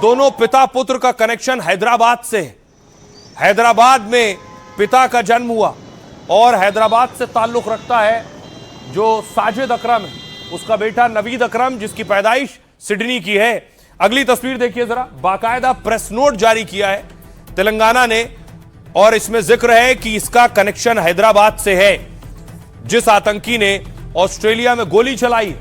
दोनों पिता पुत्र का कनेक्शन हैदराबाद से है। हैदराबाद में पिता का जन्म हुआ और हैदराबाद से ताल्लुक रखता है जो साजिद अकरम है, उसका बेटा नवीद अकरम, जिसकी पैदाइश सिडनी की है। अगली तस्वीर देखिए जरा, बाकायदा प्रेस नोट जारी किया है तेलंगाना ने और इसमें जिक्र है कि इसका कनेक्शन हैदराबाद से है, जिस आतंकी ने ऑस्ट्रेलिया में गोली चलाई।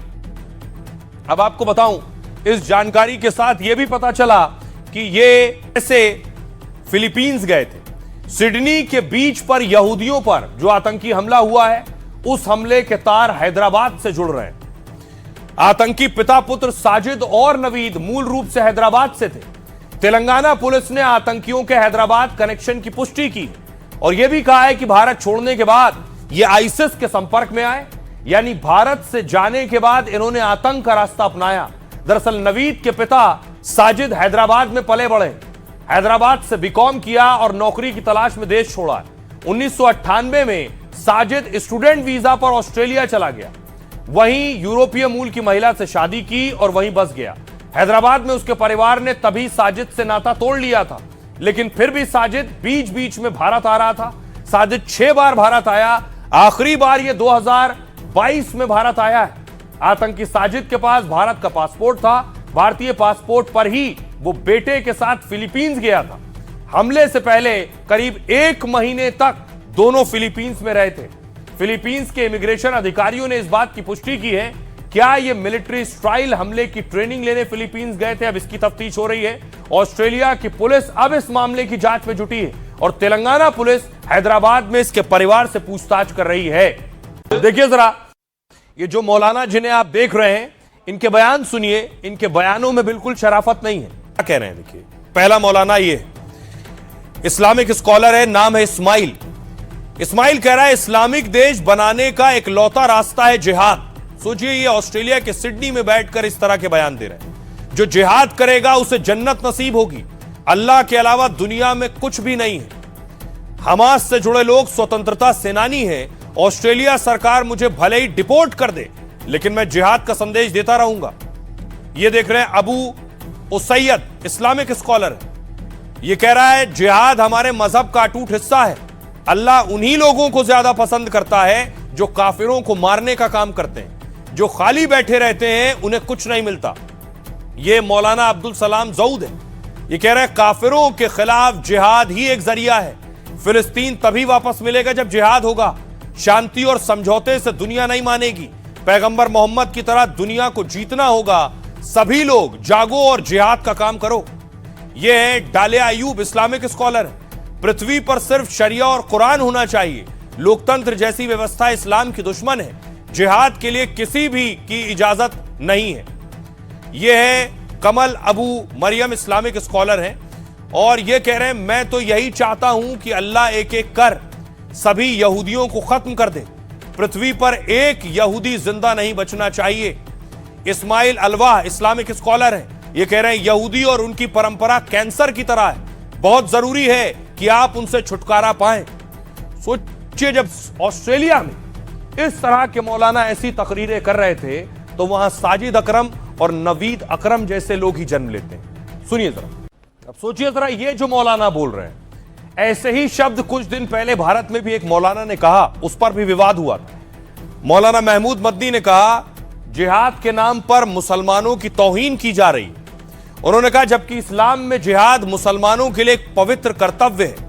अब आपको बताऊं, इस जानकारी के साथ यह भी पता चला कि ये ऐसे फिलीपींस गए थे। सिडनी के बीच पर यहूदियों पर जो आतंकी हमला हुआ है, उस हमले के तार हैदराबाद से जुड़ रहे हैं। आतंकी पिता पुत्र साजिद और नवीद मूल रूप से हैदराबाद से थे। तेलंगाना पुलिस ने आतंकियों के हैदराबाद कनेक्शन की पुष्टि की और यह भी कहा है कि भारत छोड़ने के बाद ये आईसिस के संपर्क में आए, यानी भारत से जाने के बाद इन्होंने आतंक का रास्ता अपनाया। दरअसल नवीद के पिता साजिद हैदराबाद में पले बढ़े, हैदराबाद से बीकॉम किया और नौकरी की तलाश में देश छोड़ा। 1998 में साजिद स्टूडेंट वीजा पर ऑस्ट्रेलिया चला गया, वहीं यूरोपीय मूल की महिला से शादी की और वहीं बस गया। हैदराबाद में उसके परिवार ने तभी साजिद से नाता तोड़ लिया था, लेकिन फिर भी साजिद बीच बीच में भारत आ रहा था। साजिद 6 बार भारत आया, आखिरी बार ये 2022 में भारत आया है। आतंकी साजिद के पास भारत का पासपोर्ट था, भारतीय पासपोर्ट पर ही वो बेटे के साथ फिलीपींस गया था। हमले से पहले करीब 1 महीने तक दोनों फिलीपींस में रहे थे। फिलीपींस के इमिग्रेशन अधिकारियों ने इस बात की पुष्टि की है, क्या ये मिलिट्री स्टाइल हमले की ट्रेनिंग लेने फिलीपींस गए थे, अब इसकी तफ्तीश हो रही है। ऑस्ट्रेलिया की पुलिस अब इस मामले की जांच में जुटी है और तेलंगाना पुलिस हैदराबाद में इसके परिवार से पूछताछ कर रही है। देखिए जरा, ये जो मौलाना जिन्हें आप देख रहे हैं, इनके बयान सुनिए। इनके बयानों में बिल्कुल शराफत नहीं है। क्या कह रहे हैं देखिए। पहला मौलाना ये इस्लामिक स्कॉलर है, नाम है इस्माइल। इस्माइल कह रहा है इस्लामिक देश बनाने का इकलौता रास्ता है जिहाद। सोचिए, ये ऑस्ट्रेलिया के सिडनी में बैठकर इस तरह के बयान दे रहे हैं। जो जिहाद करेगा उसे जन्नत नसीब होगी, अल्लाह के अलावा दुनिया में कुछ भी नहीं है। हमास से जुड़े लोग स्वतंत्रता सेनानी हैं। ऑस्ट्रेलिया सरकार मुझे भले ही डिपोर्ट कर दे, लेकिन मैं जिहाद का संदेश देता रहूंगा। ये देख रहे हैं अबू उसैयद, इस्लामिक स्कॉलर है। ये कह रहा है जिहाद हमारे मजहब का अटूट हिस्सा है। अल्लाह उन्हीं लोगों को ज्यादा पसंद करता है जो काफिरों को मारने का काम करते हैं। जो खाली बैठे रहते हैं उन्हें कुछ नहीं मिलता। यह मौलाना अब्दुल सलाम जऊद है। यह कह रहे हैं काफिरों के खिलाफ जिहाद ही एक जरिया है। फिलिस्तीन तभी वापस मिलेगा जब जिहाद होगा। शांति और समझौते से दुनिया नहीं मानेगी। पैगंबर मोहम्मद की तरह दुनिया को जीतना होगा। सभी लोग जागो और जिहाद का काम करो। यह है डालिया अयूब, इस्लामिक स्कॉलर है। पृथ्वी पर सिर्फ शरिया और कुरान होना चाहिए। लोकतंत्र जैसी व्यवस्था इस्लाम की दुश्मन है। जिहाद के लिए किसी भी की इजाजत नहीं है। यह है कमल अबू मरियम, इस्लामिक स्कॉलर हैं और यह कह रहे हैं मैं तो यही चाहता हूं कि अल्लाह एक एक कर सभी यहूदियों को खत्म कर दे। पृथ्वी पर एक यहूदी जिंदा नहीं बचना चाहिए। इस्माइल अलवाह, इस्लामिक स्कॉलर है। यह कह रहे हैं यहूदी और उनकी परंपरा कैंसर की तरह है, बहुत जरूरी है कि आप उनसे छुटकारा पाएं। सोचिए, जब ऑस्ट्रेलिया में इस तरह के मौलाना ऐसी तकरीरें कर रहे थे तो वहां साजिद अकरम और नवीद अकरम जैसे लोग ही जन्म लेते हैं। सुनिए जरा, अब सोचिए जरा, ये जो मौलाना बोल रहे हैं, ऐसे ही शब्द कुछ दिन पहले भारत में भी एक मौलाना ने कहा, उस पर भी विवाद हुआ था। मौलाना महमूद मदनी ने कहा जिहाद के नाम पर मुसलमानों की तौहीन की जा रही है। उन्होंने कहा जबकि इस्लाम में जिहाद मुसलमानों के लिए एक पवित्र कर्तव्य है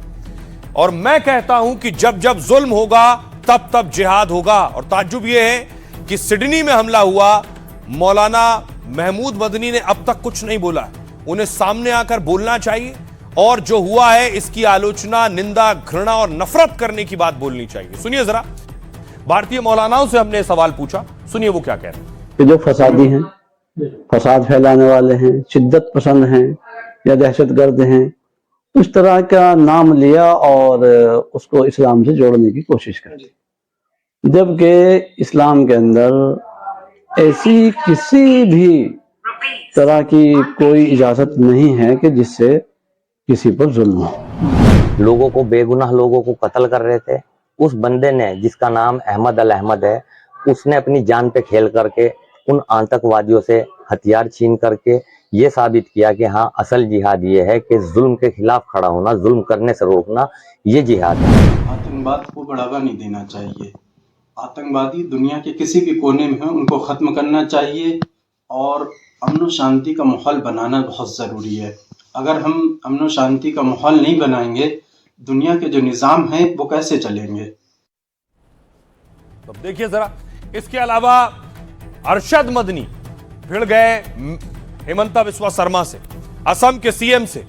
और मैं कहता हूं कि जब जब जुल्म होगा तब तब जिहाद होगा। और ताज्जुब यह है कि सिडनी में हमला हुआ, मौलाना महमूद मदनी ने अब तक कुछ नहीं बोला। उन्हें सामने आकर बोलना चाहिए और जो हुआ है इसकी आलोचना, निंदा, घृणा और नफरत करने की बात बोलनी चाहिए। सुनिए जरा, भारतीय मौलानाओं से हमने सवाल पूछा, सुनिए वो क्या कह रहे हैं। जो फसादी हैं, फसाद फैलाने वाले हैं, शिद्दत पसंद हैं या दहशतगर्द हैं, उस तरह का नाम लिया और उसको इस्लाम से जोड़ने की कोशिश करी, जबकि इस्लाम के अंदर ऐसी किसी भी तरह की कोई इजाजत नहीं है कि जिससे किसी पर जुल्म हो। लोगों को, बेगुनाह लोगों को कत्ल कर रहे थे। उस बंदे ने, जिसका नाम अहमद अल अहमद है, उसने अपनी जान पे खेल करके उन आतंकवादियों से हथियार छीन करके ये साबित किया कि हाँ असल जिहाद ये है कि जुल्म के खिलाफ खड़ा होना, जुल्म करने से रोकना, ये जिहाद है। आतंकवाद को बढ़ावा नहीं देना चाहिए। आतंकवादी दुनिया के किसी भी कोने में हो, उनको ख़त्म करना चाहिए और अमन शांति का माहौल बनाना बहुत ज़रूरी है। अगर हम अमन शांति का माहौल नहीं बनाएंगे, दुनिया के जो निज़ाम हैं वो कैसे चलेंगे। तो देखिए जरा, इसके अलावा अरशद मदनी भिड़ गए हेमंता बिस्वा शर्मा से, असम के सीएम से।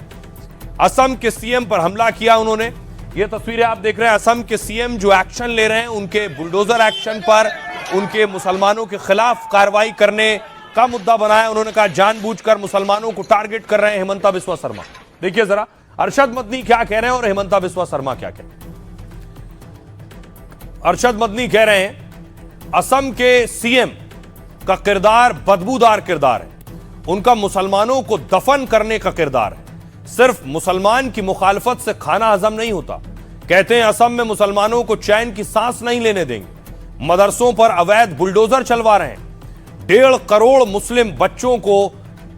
असम के सीएम पर हमला किया उन्होंने। ये तस्वीरें आप देख रहे हैं, असम के सीएम जो एक्शन ले रहे हैं, उनके बुलडोजर एक्शन पर उनके मुसलमानों के खिलाफ कार्रवाई करने का मुद्दा बनाया। उन्होंने कहा जानबूझकर मुसलमानों को टारगेट कर रहे हैं हेमंता बिस्वा शर्मा। देखिए जरा अरशद मदनी क्या कह रहे हैं और हेमंता बिस्वा शर्मा क्या कह रहे हैं। अरशद मदनी कह रहे हैं असम के सीएम का किरदार बदबूदार किरदार है, उनका मुसलमानों को दफन करने का किरदार है। सिर्फ मुसलमान की मुखालफत से खाना हजम नहीं होता। कहते हैं असम में मुसलमानों को चैन की सांस नहीं लेने देंगे। मदरसों पर अवैध बुलडोजर चलवा रहे हैं। 1.5 करोड़ मुस्लिम बच्चों को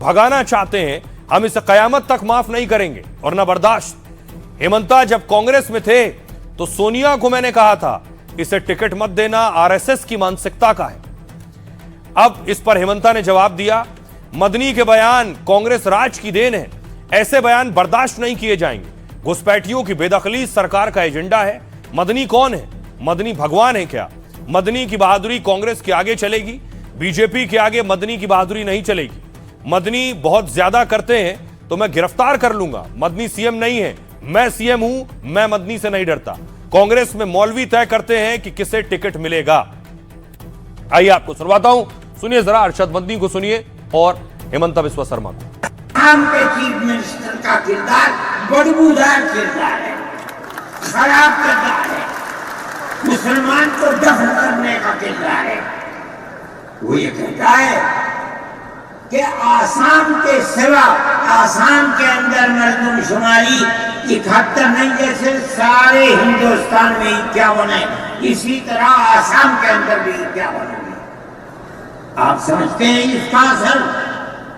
भगाना चाहते हैं। हम इसे कयामत तक माफ नहीं करेंगे और न बर्दाश्त। हेमंता जब कांग्रेस में थे तो सोनिया को मैंने कहा था इसे टिकट मत देना, आरएसएस की मानसिकता का है। अब इस पर हेमंता ने जवाब दिया, मदनी के बयान कांग्रेस राज की देन है, ऐसे बयान बर्दाश्त नहीं किए जाएंगे। घुसपैठियों की बेदखली सरकार का एजेंडा है। मदनी कौन है? मदनी भगवान है क्या? मदनी की बहादुरी कांग्रेस के आगे चलेगी, बीजेपी के आगे मदनी की बहादुरी नहीं चलेगी। मदनी बहुत ज्यादा करते हैं तो मैं गिरफ्तार कर लूंगा। मदनी सीएम नहीं है, मैं सीएम हूं, मैं मदनी से नहीं डरता। कांग्रेस में मौलवी तय करते हैं कि किसे टिकट मिलेगा। आइए आपको सुनवाता हूं, सुनिए जरा अरशद मदनी को सुनिए और हेमंता बिस्वा शर्मा को। आम के चीफ मिनिस्टर का किरदार बदबूदार किरदार है, खराब किरदार है, मुसलमान को दफन करने का किरदार है। वो ये कहता है कि आसाम के सिवा आसाम के अंदर मर्दमशुमारी 71 नहीं, जैसे सारे हिंदुस्तान में 51 है, इसी तरह आसाम के अंदर भी 51 है। आप समझते हैं इसका असर?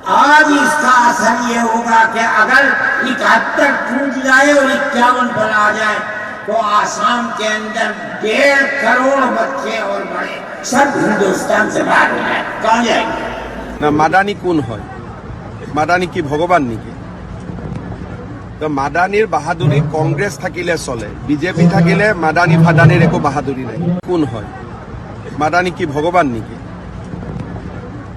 आज इसका असर ये होगा कि अगर 71 टूट जाए और 51 पर आ जाए तो आसाम के अंदर 1.5 करोड़ बच्चे और बड़े सब हिंदुस्तान से बाहर हो जाए। कहाँ जाएंगे? ना मादानी कोन है, मादानी की भगवान निके तो मादानीर बाहादुरी कांग्रेस থাকিলে চলে, বিজেপি থাকিলে মাদানী ফাদানির একো বাহাদুরি নাই। কোন হয় মাদানী কি ভগবান নিকে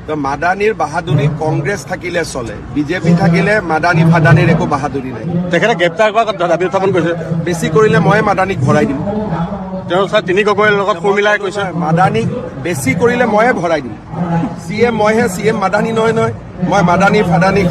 তো মাদানীর বাহাদুরি কাংগ্রেছ থাকিলে চলে, বিজেপি থাকিলে মাদানী ফাদানিৰ একো বাহাদুৰি নাই। তেখেতে গ্ৰেপ্তাৰ কৰাৰ দাবী উত্থাপন কৰিছে। বেছি কৰিলে মই মাদানীক ভৰাই দিম। তেওঁ ছাৰ তিনি গগৈৰ লগত সুৰ মিলাই কৈছে মাদানীক বেছি কৰিলে ময়ে ভৰাই দিম। চিএম মইহে, চিএম মাদানী নহয় নহয়। মই মাদানী ফাদানীক